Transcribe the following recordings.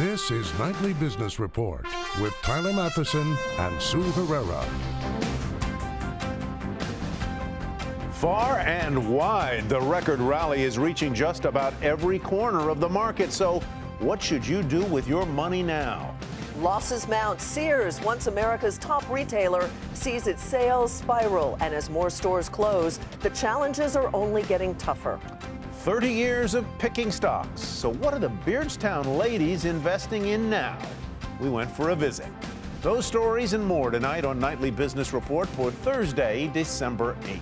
This is Nightly Business Report with Tyler Matheson and Sue Herrera. Far and wide, the record rally is reaching just about every corner of the market. So what should you do with your money now? Losses mount. Sears, once America's top retailer, sees its sales spiral. And as more stores close, the challenges are only getting tougher. 30 years of picking stocks. So what are the Beardstown ladies investing in now? We went for a visit. Those stories and more tonight on Nightly Business Report for Thursday, December 8th.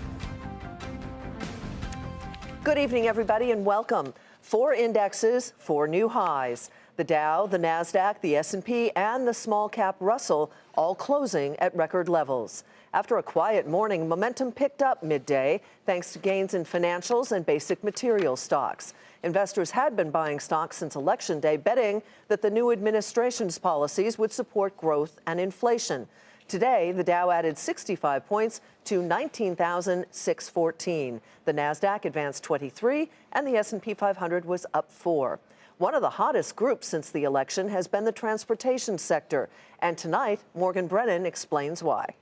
Good evening, everybody, and welcome. 4 indexes, 4 new highs. The Dow, the Nasdaq, the S&P, and the small cap Russell all closing at record levels. After a quiet morning, momentum picked up midday thanks to gains in financials and basic material stocks. Investors had been buying stocks since Election Day, betting that the new administration's policies would support growth and inflation. Today, the Dow added 65 points to 19,614. The Nasdaq advanced 23, and the S&P 500 was up 4. One of the hottest groups since the election has been the transportation sector. And tonight, Morgan Brennan explains why.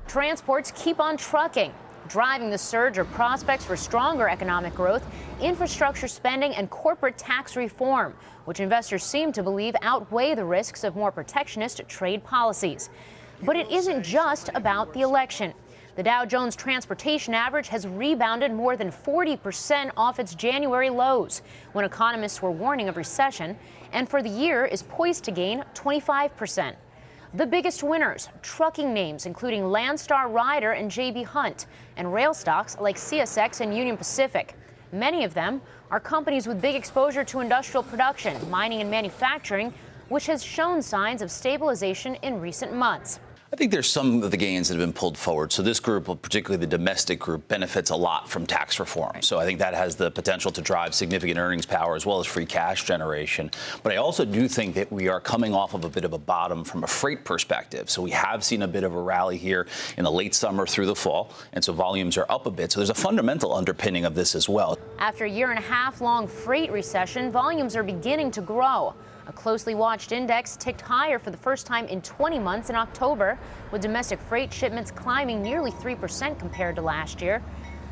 Transports keep on trucking. Driving the surge are prospects for stronger economic growth, infrastructure spending, and corporate tax reform, which investors seem to believe outweigh the risks of more protectionist trade policies. But it isn't just about the election. The Dow Jones Transportation Average has rebounded more than 40% off its January lows, when economists were warning of recession, and for the year is poised to gain 25%. The biggest winners, trucking names including Landstar Ryder and J.B. Hunt, and rail stocks like CSX and Union Pacific. Many of them are companies with big exposure to industrial production, mining and manufacturing, which has shown signs of stabilization in recent months. I think there's some of the gains that have been pulled forward. So this group, particularly the domestic group, benefits a lot from tax reform. So I think that has the potential to drive significant earnings power as well as free cash generation. But I also do think that we are coming off of a bit of a bottom from a freight perspective. So we have seen a bit of a rally here in the late summer through the fall. And so volumes are up a bit. So there's a fundamental underpinning of this as well. After a year-and-a-half-long freight recession, volumes are beginning to grow. A closely watched index ticked higher for the first time in 20 months in October, with domestic freight shipments climbing nearly 3% compared to last year,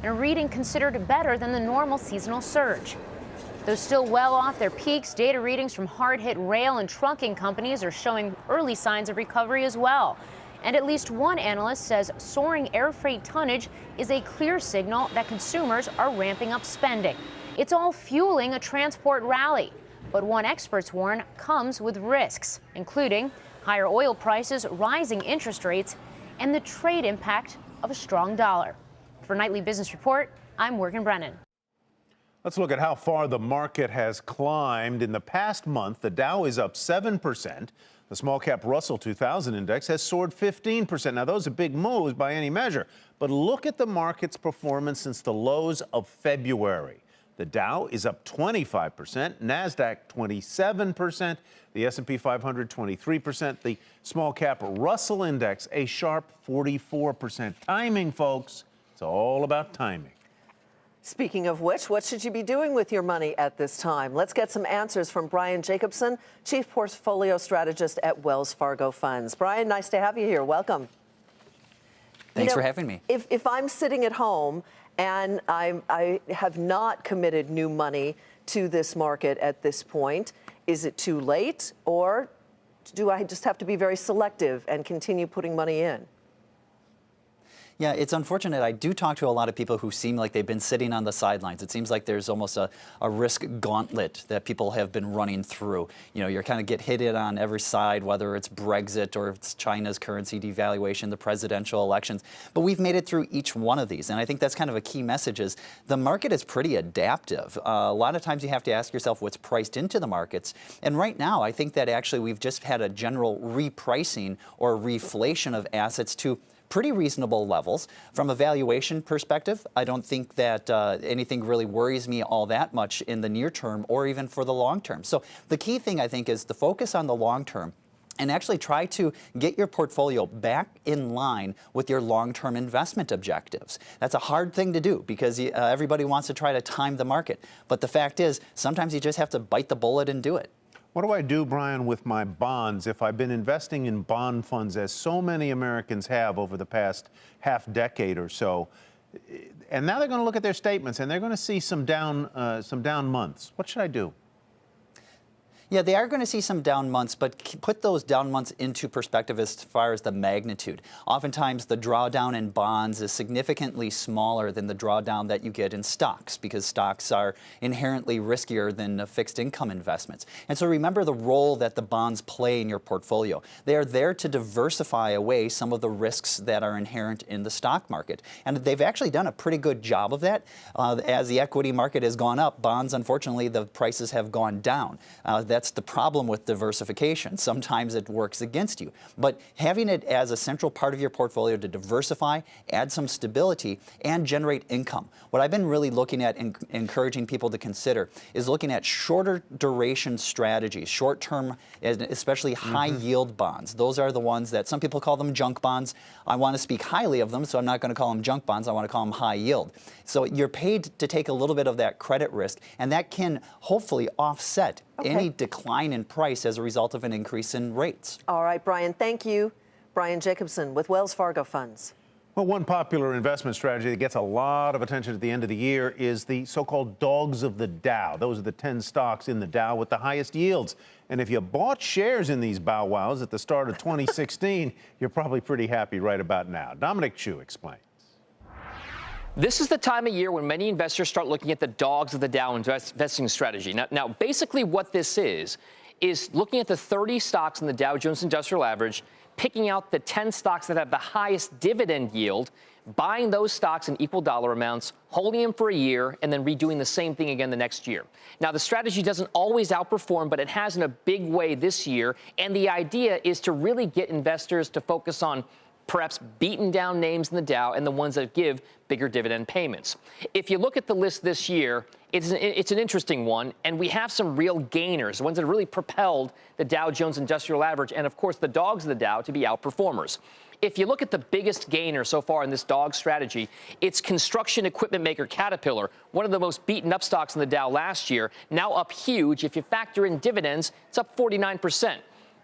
and a reading considered better than the normal seasonal surge. Though still well off their peaks, data readings from hard-hit rail and trucking companies are showing early signs of recovery as well. And at least one analyst says soaring air freight tonnage is a clear signal that consumers are ramping up spending. It's all fueling a transport rally. But one experts warn comes with risks, including higher oil prices, rising interest rates, and the trade impact of a strong dollar. For Nightly Business Report, I'm Morgan Brennan. Let's look at how far the market has climbed. In the past month, the Dow is up 7%. The small cap Russell 2000 index has soared 15%. Now, those are big moves by any measure. But look at the market's performance since the lows of February. The Dow is up 25%, Nasdaq 27%, the S&P 500 23%, the small cap Russell index a sharp 44%. Timing, folks. It's all about timing. Speaking of which, what should you be doing with your money at this time? Let's get some answers from Brian Jacobson, Chief Portfolio Strategist at Wells Fargo Funds. Brian, nice to have you here. Welcome. Thanks for having me. If I'm sitting at home and I have not committed new money to this market at this point, is it too late, or do I just have to be very selective and continue putting money in? Yeah, it's unfortunate. I do talk to a lot of people who seem like they've been sitting on the sidelines. It seems like there's almost a risk gauntlet that people have been running through. You know, you kind of get hit it on every side, whether it's Brexit or it's China's currency devaluation, the presidential elections. But we've made it through each one of these. And I think that's kind of a key message is the market is pretty adaptive. A lot of times you have to ask yourself what's priced into the markets. And right now, I think that actually we've just had a general repricing or reflation of assets to pretty reasonable levels. From a valuation perspective, I don't think that anything really worries me all that much in the near term or even for the long term. So the key thing, I think, is to focus on the long term and actually try to get your portfolio back in line with your long-term investment objectives. That's a hard thing to do because everybody wants to try to time the market. But the fact is, sometimes you just have to bite the bullet and do it. What do I do, Brian, with my bonds if I've been investing in bond funds, as so many Americans have over the past half decade or so, and now they're going to look at their statements and they're going to see some down months? What should I do? Yeah, they are going to see some down months, but put those down months into perspective as far as the magnitude. Oftentimes, the drawdown in bonds is significantly smaller than the drawdown that you get in stocks, because stocks are inherently riskier than fixed income investments. And so remember the role that the bonds play in your portfolio. They are there to diversify away some of the risks that are inherent in the stock market. And they've actually done a pretty good job of that. As the equity market has gone up, bonds, unfortunately, the prices have gone down. That's the problem with diversification. Sometimes it works against you. But having it as a central part of your portfolio to diversify, add some stability, and generate income. What I've been really looking at and encouraging people to consider is looking at shorter duration strategies, short-term, especially high-yield bonds. Those are the ones that some people call them junk bonds. I want to speak highly of them, so I'm not going to call them junk bonds. I want to call them high yield. So you're paid to take a little bit of that credit risk, and that can hopefully offset any decline in price as a result of an increase in rates. All right, Brian, thank you. Brian Jacobson with Wells Fargo Funds. Well, one popular investment strategy that gets a lot of attention at the end of the year is the so-called dogs of the Dow. Those are the 10 stocks in the Dow with the highest yields. And if you bought shares in these bow wows at the start of 2016, you're probably pretty happy right about now. Dominic Chu explains. This is the time of year when many investors start looking at the dogs of the Dow investing strategy. Now, basically what this is looking at the 30 stocks in the Dow Jones Industrial Average, picking out the 10 stocks that have the highest dividend yield, buying those stocks in equal dollar amounts, holding them for a year, and then redoing the same thing again the next year. Now, the strategy doesn't always outperform, but it has in a big way this year. And the idea is to really get investors to focus on perhaps beaten down names in the Dow and the ones that give bigger dividend payments. If you look at the list this year, it's an interesting one, and we have some real gainers, the ones that have really propelled the Dow Jones Industrial Average and, of course, the dogs of the Dow to be outperformers. If you look at the biggest gainer so far in this dog strategy, it's construction equipment maker Caterpillar, one of the most beaten up stocks in the Dow last year, now up huge. If you factor in dividends, it's up 49%.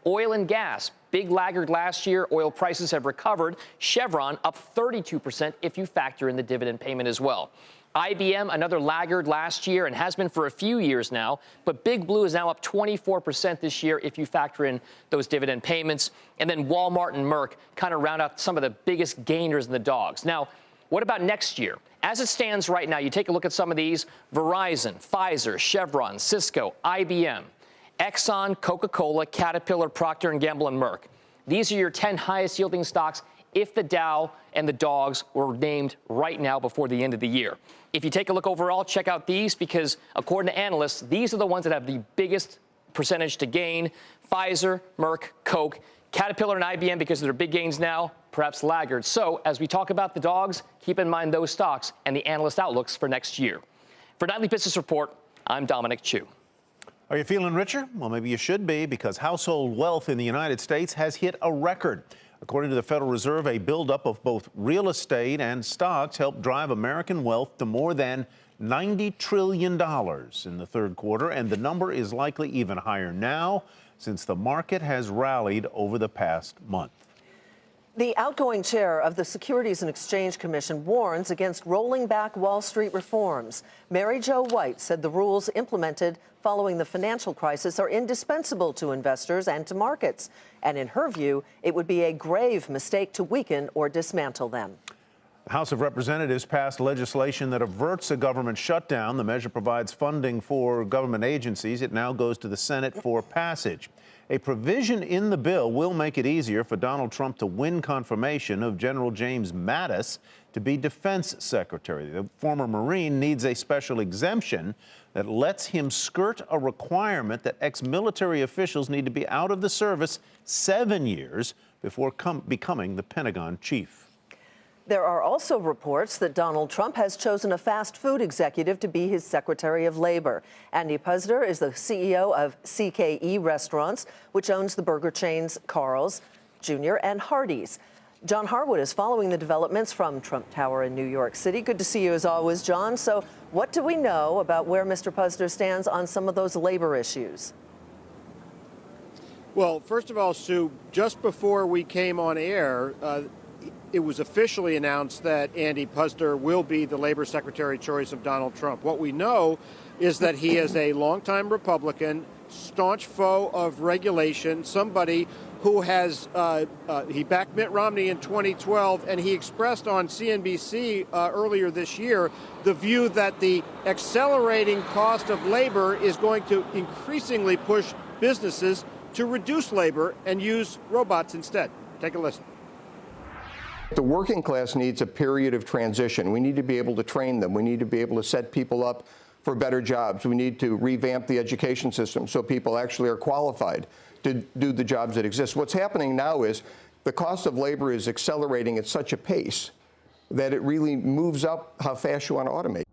Oil and gas, big laggard last year. Oil prices have recovered. Chevron up 32% if you factor in the dividend payment as well. IBM, another laggard last year and has been for a few years now, but Big Blue is now up 24% this year if you factor in those dividend payments. And then Walmart and Merck kind of round out some of the biggest gainers in the dogs. Now, what about next year? As it stands right now, you take a look at some of these: Verizon, Pfizer, Chevron, Cisco, IBM, Exxon, Coca-Cola, Caterpillar, Procter & Gamble, and Merck. These are your 10 highest yielding stocks if the Dow and the dogs were named right now before the end of the year. If you take a look overall, check out these, because according to analysts, these are the ones that have the biggest percentage to gain. Pfizer, Merck, Coke, Caterpillar, and IBM, because of their big gains now, perhaps laggards. So as we talk about the dogs, keep in mind those stocks and the analyst outlooks for next year. For Nightly Business Report, I'm Dominic Chu. Are you feeling richer? Well, maybe you should be, because household wealth in the United States has hit a record. According to the Federal Reserve, a buildup of both real estate and stocks helped drive American wealth to more than $90 trillion in the third quarter, and the number is likely even higher now since the market has rallied over the past month. The outgoing chair of the Securities and Exchange Commission warns against rolling back Wall Street reforms. Mary Jo White said the rules implemented following the financial crisis are indispensable to investors and to markets. And in her view, it would be a grave mistake to weaken or dismantle them. The House of Representatives passed legislation that averts a government shutdown. The measure provides funding for government agencies. It now goes to the Senate for passage. A provision in the bill will make it easier for Donald Trump to win confirmation of General James Mattis to be Defense Secretary. The former Marine needs a special exemption that lets him skirt a requirement that ex-military officials need to be out of the service 7 years before becoming the Pentagon chief. There are also reports that Donald Trump has chosen a fast food executive to be his Secretary of Labor. Andy Puzder is the CEO of CKE Restaurants, which owns the burger chains Carl's Jr. and Hardee's. John Harwood is following the developments from Trump Tower in New York City. Good to see you as always, John. So what do we know about where Mr. Puzder stands on some of those labor issues? Well, first of all, Sue, just before we came on air, it was officially announced that Andy Puzder will be the labor secretary choice of Donald Trump. What we know is that he is a longtime Republican, staunch foe of regulation, somebody who has, he backed Mitt Romney in 2012, and he expressed on CNBC earlier this year the view that the accelerating cost of labor is going to increasingly push businesses to reduce labor and use robots instead. Take a listen. The working class needs a period of transition. We need to be able to train them. We need to be able to set people up for better jobs. We need to revamp the education system so people actually are qualified to do the jobs that exist. What's happening now is the cost of labor is accelerating at such a pace that it really moves up how fast you want to automate.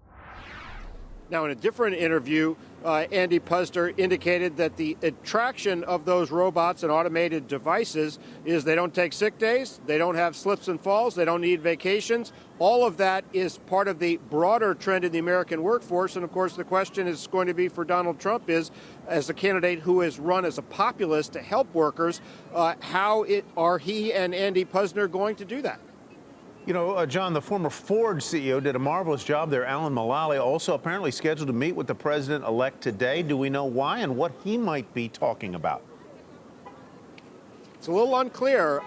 Now, in a different interview, Andy Puzder indicated that the attraction of those robots and automated devices is they don't take sick days, they don't have slips and falls, they don't need vacations. All of that is part of the broader trend in the American workforce. And of course, the question is going to be for Donald Trump is, as a candidate who is run as a populist to help workers, how are he and Andy Puzder going to do that? You know, John, the former Ford CEO did a marvelous job there. Alan Mulally also apparently scheduled to meet with the president-elect today. Do we know why and what he might be talking about? It's a little unclear.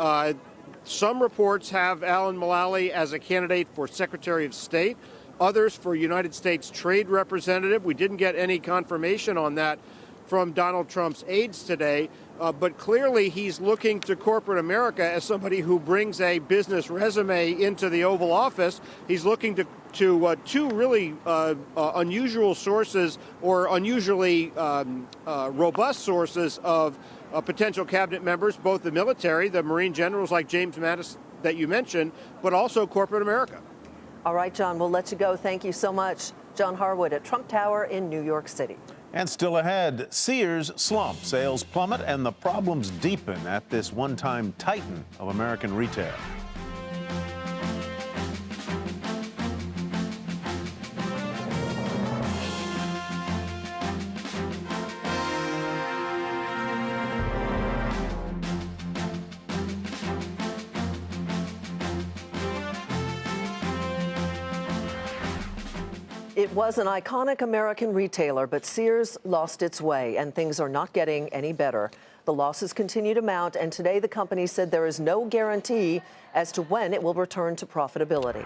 Some reports have Alan Mulally as a candidate for Secretary of State, others for United States Trade Representative. We didn't get any confirmation on that from Donald Trump's aides today. But clearly he's looking to corporate America as somebody who brings a business resume into the Oval Office. He's looking to two really unusual sources or unusually robust sources of potential cabinet members, both the military, the Marine generals like James Mattis that you mentioned, but also corporate America. All right, John, we'll let you go. Thank you so much. John Harwood at Trump Tower in New York City. And still ahead, Sears slump, sales plummet, and the problems deepen at this one-time titan of American retail. It was an iconic American retailer, but Sears lost its way, and things are not getting any better. The losses continue to mount, and today the company said there is no guarantee as to when it will return to profitability.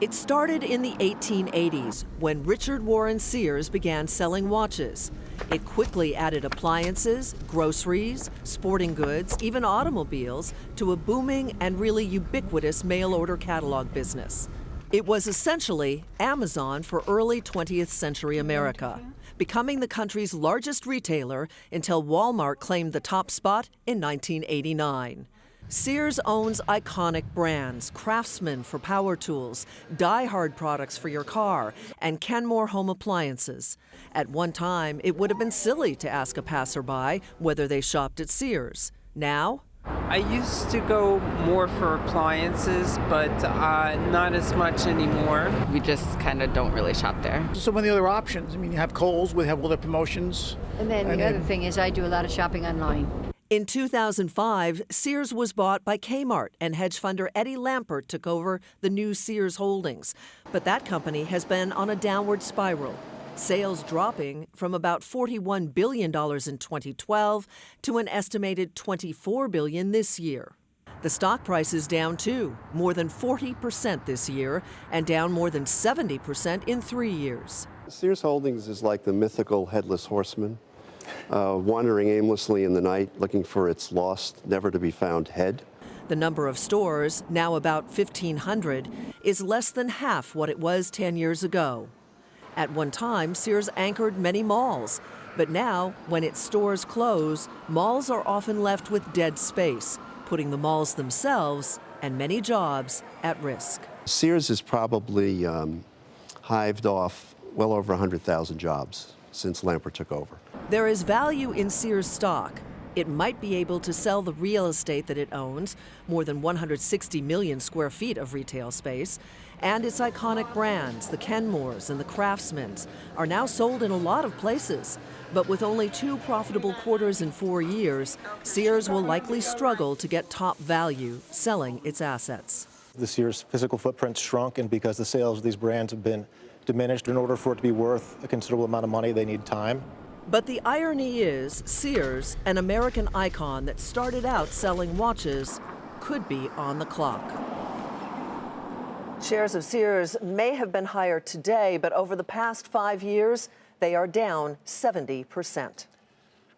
It started in the 1880s when Richard Warren Sears began selling watches. It quickly added appliances, groceries, sporting goods, even automobiles to a booming and really ubiquitous mail-order catalog business. It was essentially Amazon for early 20th century America, becoming the country's largest retailer until Walmart claimed the top spot in 1989. Sears owns iconic brands, Craftsman for power tools, Die-Hard products for your car, and Kenmore home appliances. At one time, it would have been silly to ask a passerby whether they shopped at Sears. Now, I used to go more for appliances, but not as much anymore. We just kind of don't really shop there. So many other options. I mean, you have Kohl's, we have other promotions. And then the other thing is I do a lot of shopping online. In 2005, Sears was bought by Kmart, and hedge funder Eddie Lampert took over the new Sears Holdings. But that company has been on a downward spiral. Sales dropping from about $41 billion in 2012 to an estimated $24 billion this year. The stock price is down too, more than 40% this year, and down more than 70% in 3 years. Sears Holdings is like the mythical headless horseman, wandering aimlessly in the night looking for its lost, never to be found head. The number of stores, now about 1,500, is less than half what it was 10 years ago. At one time, Sears anchored many malls, but now, when its stores close, malls are often left with dead space, putting the malls themselves and many jobs at risk. Sears has probably hived off well over 100,000 jobs since Lampert took over. There is value in Sears stock, it might be able to sell the real estate that it owns, more than 160 million square feet of retail space, and its iconic brands, the Kenmores and the Craftsmans, are now sold in a lot of places. But with only 2 profitable quarters in 4 years, Sears will likely struggle to get top value selling its assets. The Sears physical footprint shrunk, and because the sales of these brands have been diminished, in order for it to be worth a considerable amount of money, they need time. But the irony is, Sears, an American icon that started out selling watches, could be on the clock. Shares of Sears may have been higher today, but over the past 5 years, they are down 70%.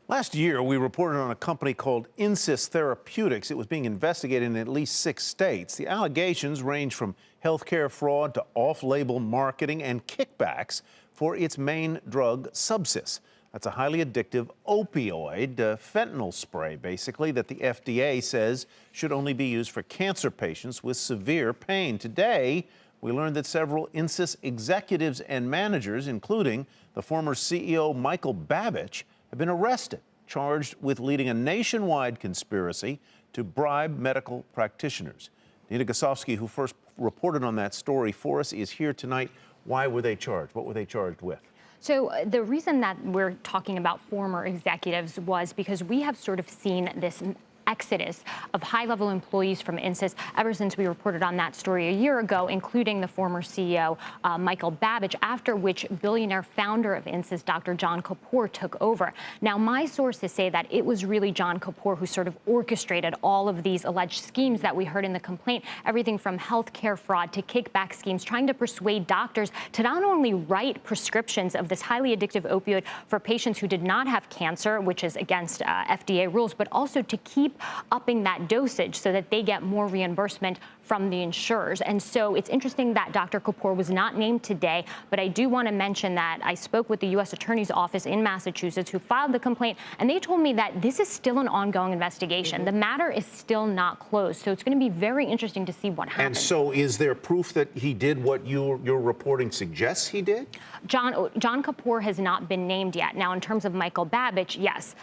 Last year, we reported on a company called Insys Therapeutics. It was being investigated in at least 6 states. The allegations range from healthcare fraud to off-label marketing and kickbacks for its main drug, Subsys. That's a highly addictive opioid, fentanyl spray, basically, that the FDA says should only be used for cancer patients with severe pain. Today, we learned that several Insys executives and managers, including the former CEO Michael Babich, have been arrested, charged with leading a nationwide conspiracy to bribe medical practitioners. Nina Gosofsky, who first reported on that story for us, is here tonight. Why were they charged? What were they charged with? So the reason that we're talking about former executives was because we have sort of seen this exodus of high-level employees from Insys ever since we reported on that story a year ago, including the former CEO, Michael Babich, after which billionaire founder of Insys, Dr. John Kapoor, took over. Now, my sources say that it was really John Kapoor who sort of orchestrated all of these alleged schemes that we heard in the complaint, everything from healthcare fraud to kickback schemes, trying to persuade doctors to not only write prescriptions of this highly addictive opioid for patients who did not have cancer, which is against FDA rules, but also to keep upping that dosage so that they get more reimbursement from the insurers. And so it's interesting that Dr. Kapoor was not named today, but I do want to mention that I spoke with the U.S. Attorney's Office in Massachusetts who filed the complaint, and they told me that this is still an ongoing investigation. The matter is still not closed, so it's going to be very interesting to see what happens. And so is there proof that he did what your reporting suggests he did? John Kapoor has not been named yet. Now, in terms of Michael Babich, yes,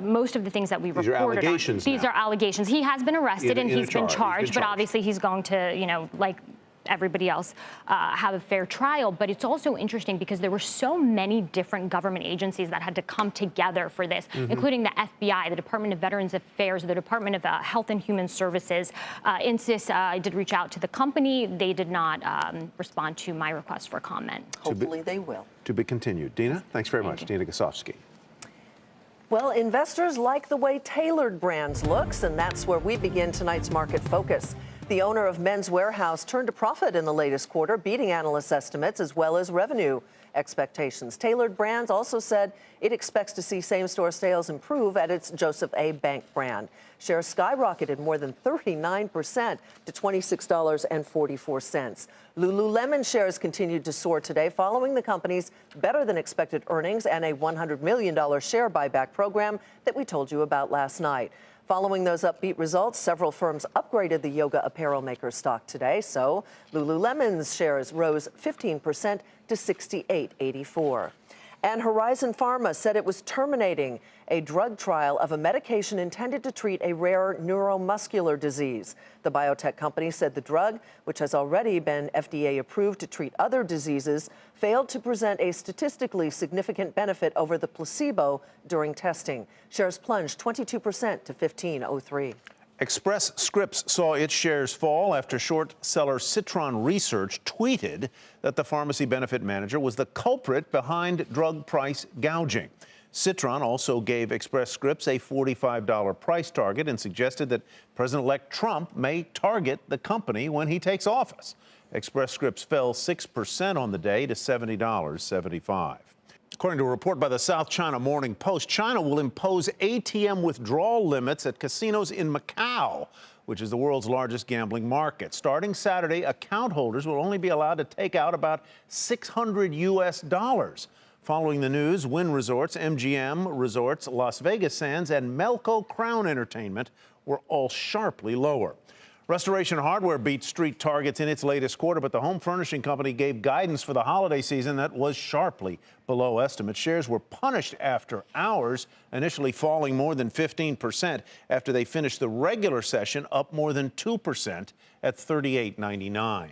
most of the things that we reported on. These are allegations. He has been arrested and he's been charged, but obviously he's going to, like everybody else, have a fair trial. But it's also interesting because there were so many different government agencies that had to come together for this, including the FBI, the Department of Veterans Affairs, the Department of Health and Human Services. Insys, I did reach out to the company. They did not respond to my request for comment. Hopefully they will. To be continued. Dina, thanks very much. Dina Gosofsky. Well, investors like the way Tailored Brands looks, and that's where we begin tonight's market focus. The owner of Men's Warehouse turned a profit in the latest quarter, beating analysts' estimates as well as revenue expectations. Tailored Brands also said it expects to see same-store sales improve at its Joseph A. Bank brand. Shares skyrocketed more than 39% to $26.44. Lululemon shares continued to soar today following the company's better-than-expected earnings and a $100 million share buyback program that we told you about last night. Following those upbeat results, several firms upgraded the yoga apparel maker's stock today. So Lululemon's shares rose 15% to $68.84. And Horizon Pharma said it was terminating a drug trial of a medication intended to treat a rare neuromuscular disease. The biotech company said the drug, which has already been FDA approved to treat other diseases, failed to present a statistically significant benefit over the placebo during testing. Shares plunged 22% to $15.03. Express Scripts saw its shares fall after short seller Citron Research tweeted that the pharmacy benefit manager was the culprit behind drug price gouging. Citron also gave Express Scripts a $45 price target and suggested that President-elect Trump may target the company when he takes office. Express Scripts fell 6% on the day to $70.75. According to a report by the South China Morning Post, China will impose ATM withdrawal limits at casinos in Macau, which is the world's largest gambling market. Starting Saturday, account holders will only be allowed to take out about $600. Following the news, Wynn Resorts, MGM Resorts, Las Vegas Sands, and Melco Crown Entertainment were all sharply lower. Restoration Hardware beat street targets in its latest quarter, but the home furnishing company gave guidance for the holiday season that was sharply below estimates. Shares were punished after hours, initially falling more than 15% after they finished the regular session up more than 2% at $38.99.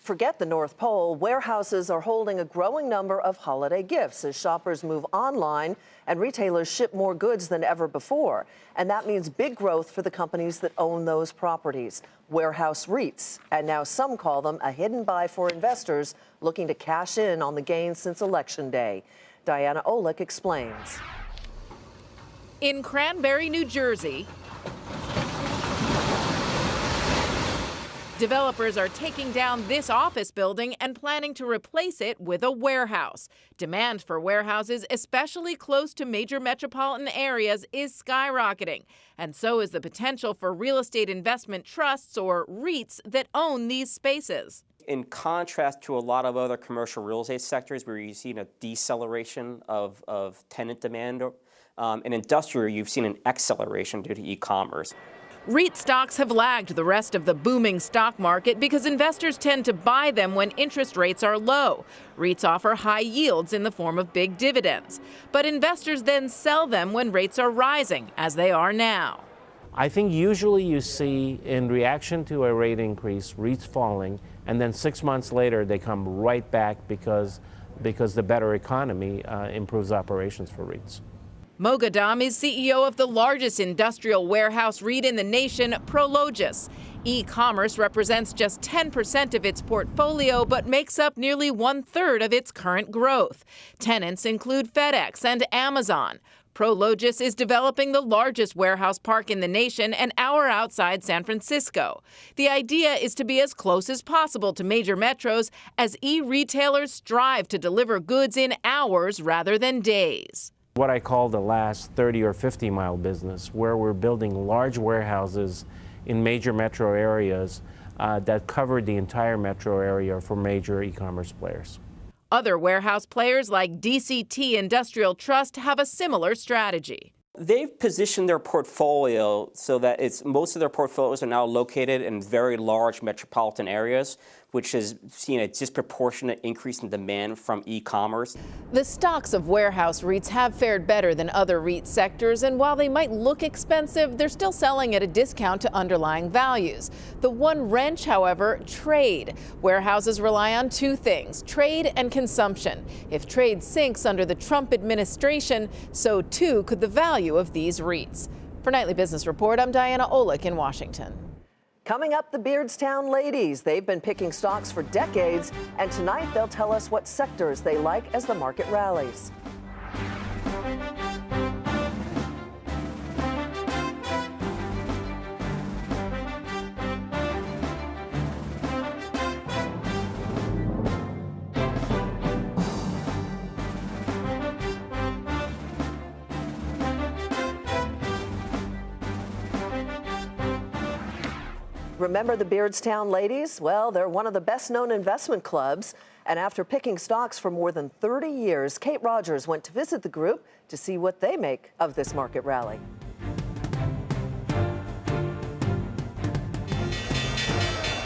Forget the North Pole. Warehouses are holding a growing number of holiday gifts as shoppers move online and retailers ship more goods than ever before. And that means big growth for the companies that own those properties, warehouse REITs. And now some call them a hidden buy for investors looking to cash in on the gains since Election Day. Diana Olick explains. In Cranberry, New Jersey, developers are taking down this office building and planning to replace it with a warehouse. Demand for warehouses, especially close to major metropolitan areas, is skyrocketing. And so is the potential for real estate investment trusts, or REITs, that own these spaces. In contrast to a lot of other commercial real estate sectors where you've seen a deceleration of tenant demand, in industrial, you've seen an acceleration due to e-commerce. REIT stocks have lagged the rest of the booming stock market because investors tend to buy them when interest rates are low. REITs offer high yields in the form of big dividends, but investors then sell them when rates are rising, as they are now. I think usually you see, in reaction to a rate increase, REITs falling, and then 6 months later they come right back because the better economy improves operations for REITs. Mogadam is CEO of the largest industrial warehouse REIT in the nation, Prologis. E-commerce represents just 10% of its portfolio, but makes up nearly 1/3 of its current growth. Tenants include FedEx and Amazon. Prologis is developing the largest warehouse park in the nation, an hour outside San Francisco. The idea is to be as close as possible to major metros as e-retailers strive to deliver goods in hours rather than days. What I call the last 30 or 50 mile business, where we're building large warehouses in major metro areas that cover the entire metro area for major e-commerce players. Other warehouse players like DCT Industrial Trust have a similar strategy. They've positioned their portfolio so that most of their portfolios are now located in very large metropolitan areas, which has seen a disproportionate increase in demand from e-commerce. The stocks of warehouse REITs have fared better than other REIT sectors, and while they might look expensive, they're still selling at a discount to underlying values. The one wrench, however, trade. Warehouses rely on two things, trade and consumption. If trade sinks under the Trump administration, so too could the value of these REITs. For Nightly Business Report, I'm Diana Olick in Washington. Coming up, the Beardstown ladies. They've been picking stocks for decades, and tonight they'll tell us what sectors they like as the market rallies. Remember the Beardstown ladies? Well, they're one of the best-known investment clubs. And after picking stocks for more than 30 years, Kate Rogers went to visit the group to see what they make of this market rally.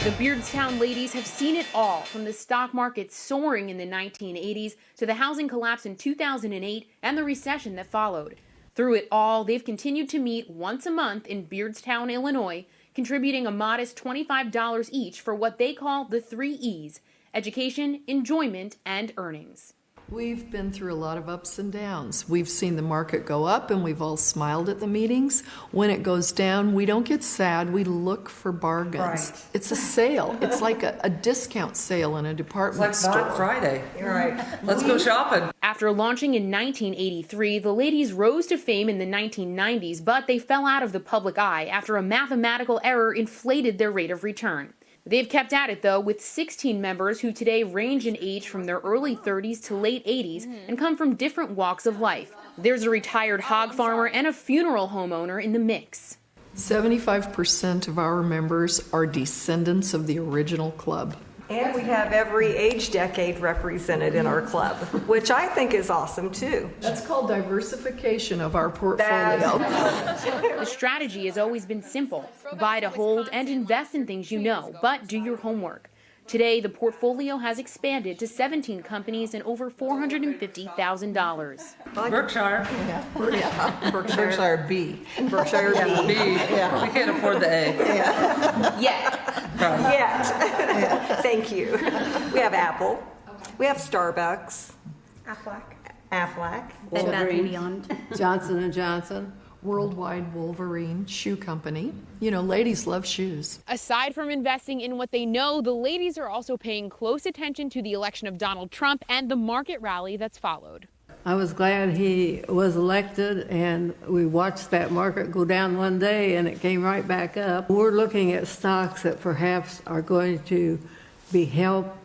The Beardstown ladies have seen it all, from the stock market soaring in the 1980s to the housing collapse in 2008 and the recession that followed. Through it all, they've continued to meet once a month in Beardstown, Illinois, contributing a modest $25 each for what they call the 3 E's: education, enjoyment, and earnings. We've been through a lot of ups and downs. We've seen the market go up and we've all smiled at the meetings. When it goes down, we don't get sad, we look for bargains. Right. It's a sale. It's like a discount sale in a department store. It's like Black Friday. You're right. Let's go shopping. After launching in 1983, the ladies rose to fame in the 1990s, but they fell out of the public eye after a mathematical error inflated their rate of return. They've kept at it, though, with 16 members who today range in age from their early 30s to late 80s and come from different walks of life. There's a retired hog farmer and a funeral homeowner in the mix. 75% of our members are descendants of the original club. And we have every age decade represented in our club, which I think is awesome too. That's called diversification of our portfolio. The strategy has always been simple: buy to hold and invest in things you know, but do your homework. Today, the portfolio has expanded to 17 companies and over $450,000. Berkshire. Yeah. Berkshire B. Berkshire B. Yeah. We can't afford the A. Yeah. Thank you. We have Apple. We have Starbucks. Aflac. Bed Bath & Beyond. Johnson & Johnson. Worldwide Wolverine Shoe Company. You know, ladies love shoes. Aside from investing in what they know, the ladies are also paying close attention to the election of Donald Trump and the market rally that's followed. I was glad he was elected, and we watched that market go down one day and it came right back up. We're looking at stocks that perhaps are going to be helped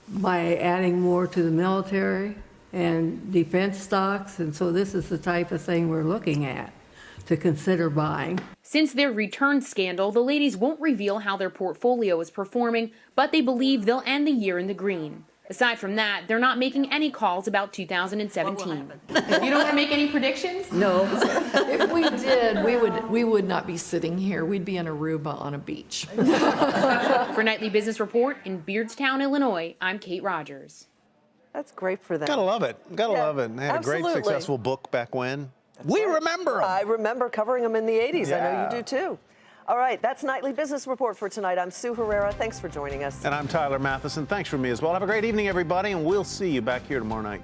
by adding more to the military and defense stocks, and so this is the type of thing we're looking at to consider buying. Since their return scandal, the ladies won't reveal how their portfolio is performing, but they believe they'll end the year in the green. Aside from that, they're not making any calls about 2017. You don't want to make any predictions? No. If we did, we would not be sitting here. We'd be in Aruba on a beach. For Nightly Business Report in Beardstown, Illinois, I'm Kate Rogers. That's great for them. Gotta love it. Gotta love it. They had a great, successful book back when. We remember them. I remember covering them in the 80s. I know Yeah. you do too. All right, that's Nightly Business Report for tonight. I'm Sue Herrera. Thanks for joining us. And I'm Tyler Matheson. Thanks from me as well. Have a great evening, everybody, and we'll see you back here tomorrow night.